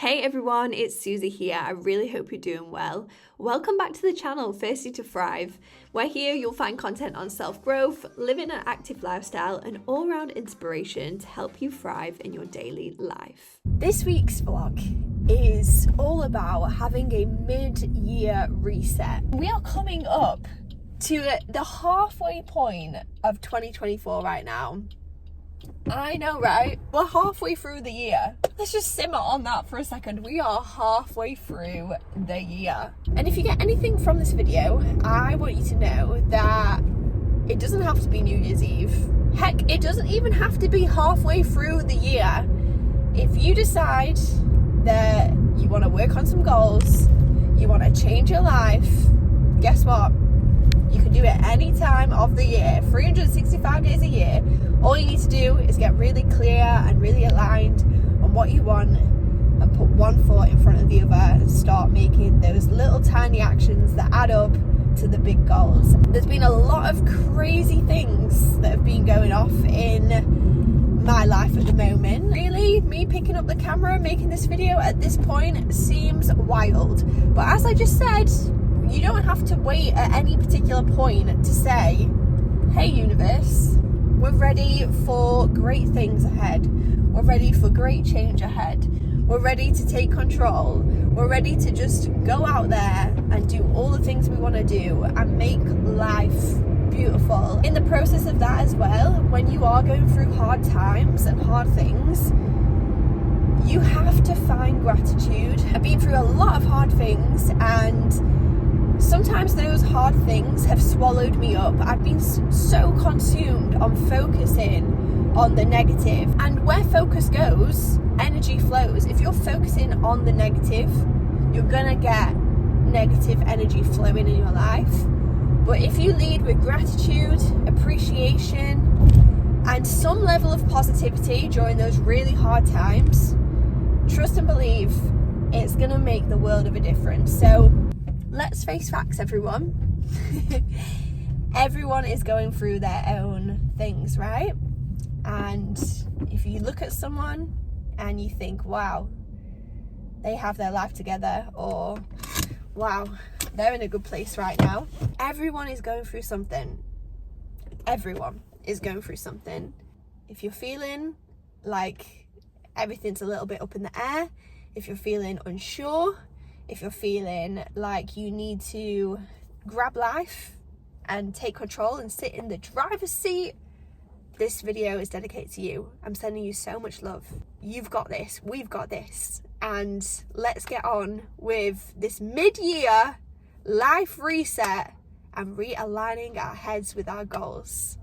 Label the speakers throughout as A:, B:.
A: Hey everyone, it's Suzy here. I really hope you're doing well. Welcome back to the channel, Thirsty to Thrive, where here you'll find content on self-growth, living an active lifestyle, and all-round inspiration to help you thrive in your daily life.
B: This week's vlog is all about having a mid-year reset. We are coming up to the halfway point of 2024 right now. I know, right? We're halfway through the year. Let's just simmer on that for a second. We are halfway through the year. And if you get anything from this video, I want you to know that it doesn't have to be New Year's Eve. Heck, it doesn't even have to be halfway through the year. If you decide that you want to work on some goals, you want to change your life, guess what? You can do it any time of the year, 365 days a year. All you need to do is get really clear and really aligned on what you want and put one foot in front of the other and start making those little tiny actions that add up to the big goals. There's been a lot of crazy things that have been going off in my life at the moment. Really, me picking up the camera and making this video at this point seems wild. But as I just said, you don't have to wait at any particular point to say, hey universe, we're ready for great things ahead. We're ready for great change ahead. We're ready to take control. We're ready to just go out there and do all the things we want to do and make life beautiful. In the process of that as well, when you are going through hard times and hard things, you have to find gratitude. I've been through a lot of hard things, and sometimes those hard things have swallowed me up. I've been so consumed on focusing on the negative, and where focus goes, energy flows. If you're focusing on the negative, you're gonna get negative energy flowing in your life. But if you lead with gratitude, appreciation, and some level of positivity during those really hard times, trust and believe it's gonna make the world of a difference. So let's face facts, everyone. Everyone is going through their own things, right? And if you look at someone and you think, wow, they have their life together, or wow, they're in a good place right now. Everyone is going through something. Everyone is going through something. If you're feeling like everything's a little bit up in the air, if you're feeling unsure, if you're feeling like you need to grab life and take control and sit in the driver's seat, this video is dedicated to you. I'm sending you so much love. You've got this, we've got this, and let's get on with this mid-year life reset and realigning our heads with our goals.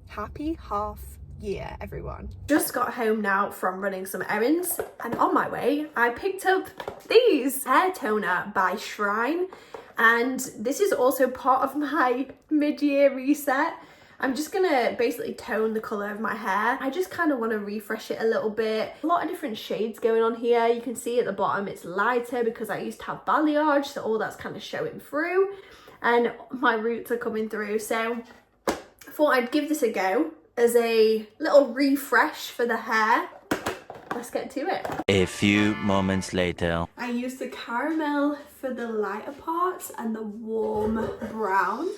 B: Happy half year, everyone. Just got home now from running some errands, and on my way I picked up these hair toner by Shrine, and this is also part of my mid-year reset. I'm just gonna basically tone the color of my hair. I just kind of want to refresh it a little bit. A lot of different shades going on here. You can see at the bottom it's lighter because I used to have balayage, so all that's kind of showing through and my roots are coming through. So I thought I'd give this a go as a little refresh for the hair. Let's get to it.
C: A few moments later.
A: I used the caramel for the lighter parts and the warm brown.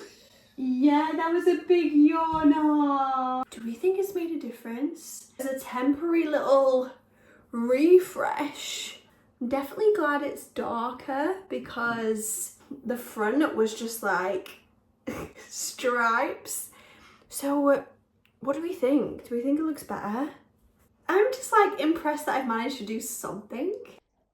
A: Yeah, that was a big yawn. Do we think it's made a difference? It's a temporary little refresh. I'm definitely glad it's darker because the front was just like stripes. So what do we think? Do we think it looks better? I'm just like impressed that I've managed to do something.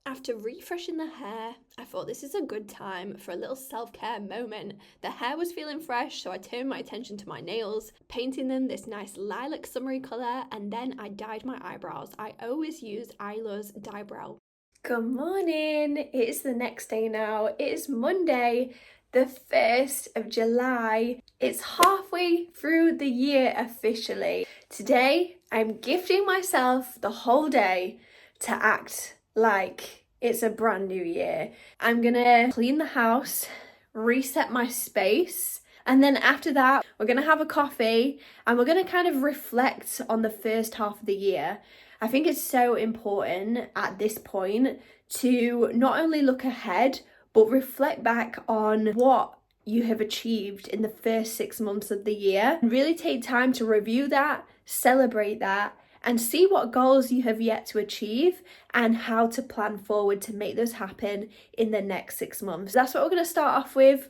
A: After refreshing the hair, I thought this is a good time for a little self-care moment. The hair was feeling fresh, so I turned my attention to my nails, painting them this nice lilac summery colour, and then I dyed my eyebrows. I always use Isla's dye brow. Good morning, it is the next day now. It is Monday, the 1st of July. It's halfway through the year officially. Today, I'm gifting myself the whole day to act like it's a brand new year. I'm gonna clean the house, reset my space, and then after that, we're gonna have a coffee and we're gonna kind of reflect on the first half of the year
B: I think it's so important at this point to not only look ahead, but reflect back on what you have achieved in the first 6 months of the year. Really take time to review that, celebrate that, and see what goals you have yet to achieve and how to plan forward to make those happen in the next 6 months. That's what we're going to start off with.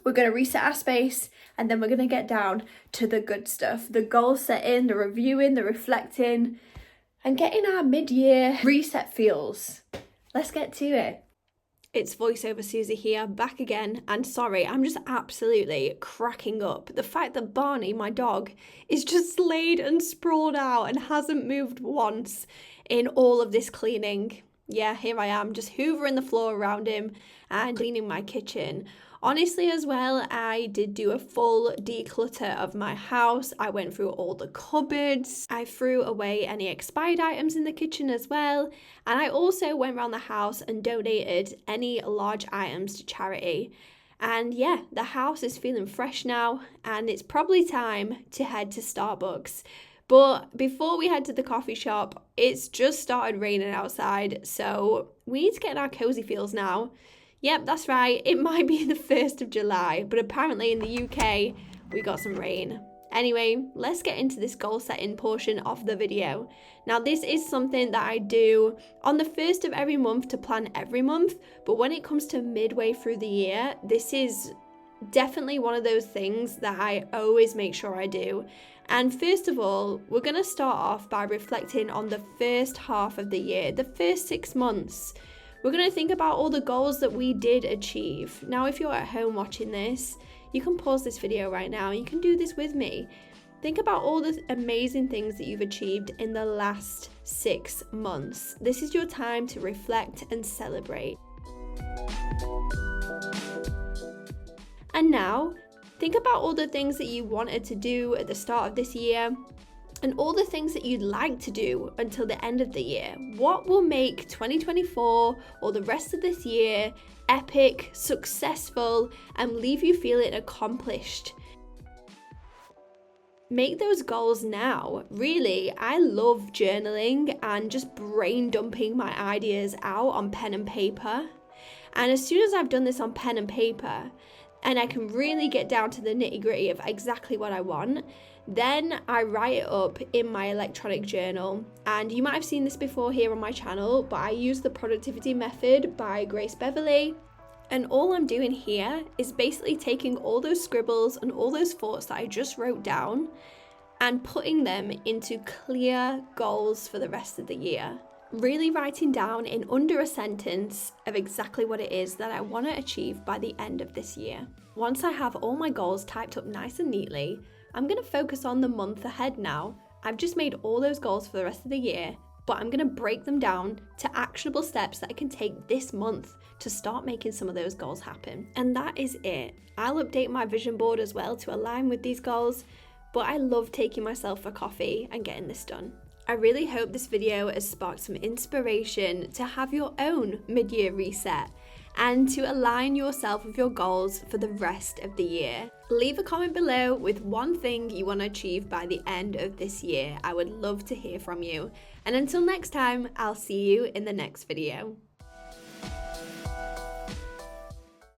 B: We're going to reset our space, and then we're going to get down to the good stuff, the goal setting, the reviewing, the reflecting, and getting our mid-year reset feels. Let's get to it.
A: It's voiceover Suzy here, back again, and sorry, I'm just absolutely cracking up. The fact that Barney, my dog, is just laid and sprawled out and hasn't moved once in all of this cleaning. Yeah, here I am, just hoovering the floor around him and cleaning my kitchen. Honestly, as well, I did do a full declutter of my house. I went through all the cupboards. I threw away any expired items in the kitchen as well. And I also went around the house and donated any large items to charity. And yeah, the house is feeling fresh now, and it's probably time to head to Starbucks. But before we head to the coffee shop, it's just started raining outside, so we need to get in our cozy feels now. Yep, that's right, it might be the 1st of July, but apparently in the UK, we got some rain. Anyway, let's get into this goal setting portion of the video. Now, this is something that I do on the 1st of every month to plan every month, but when it comes to midway through the year, this is definitely one of those things that I always make sure I do. And first of all, we're going to start off by reflecting on the first half of the year, the first 6 months. We're going to think about all the goals that we did achieve. Now, if you're at home watching this, you can pause this video right now. You can do this with me. Think about all the amazing things that you've achieved in the last 6 months. This is your time to reflect and celebrate. And now, think about all the things that you wanted to do at the start of this year, and all the things that you'd like to do until the end of the year. What will make 2024 or the rest of this year epic, successful, and leave you feeling accomplished? Make those goals now. Really, I love journaling and just brain dumping my ideas out on pen and paper. And as soon as I've done this on pen and paper, and I can really get down to the nitty-gritty of exactly what I want, then I write it up in my electronic journal. And you might have seen this before here on my channel, but I use the productivity method by Grace Beverly. And all I'm doing here is basically taking all those scribbles and all those thoughts that I just wrote down and putting them into clear goals for the rest of the year. Really writing down in under a sentence of exactly what it is that I want to achieve by the end of this year. Once I have all my goals typed up nice and neatly, I'm going to focus on the month ahead now. I've just made all those goals for the rest of the year, but I'm going to break them down to actionable steps that I can take this month to start making some of those goals happen. And that is it. I'll update my vision board as well to align with these goals, but I love taking myself for coffee and getting this done. I really hope this video has sparked some inspiration to have your own mid-year reset and to align yourself with your goals for the rest of the year. Leave a comment below with one thing you want to achieve by the end of this year. I would love to hear from you. And until next time, I'll see you in the next video.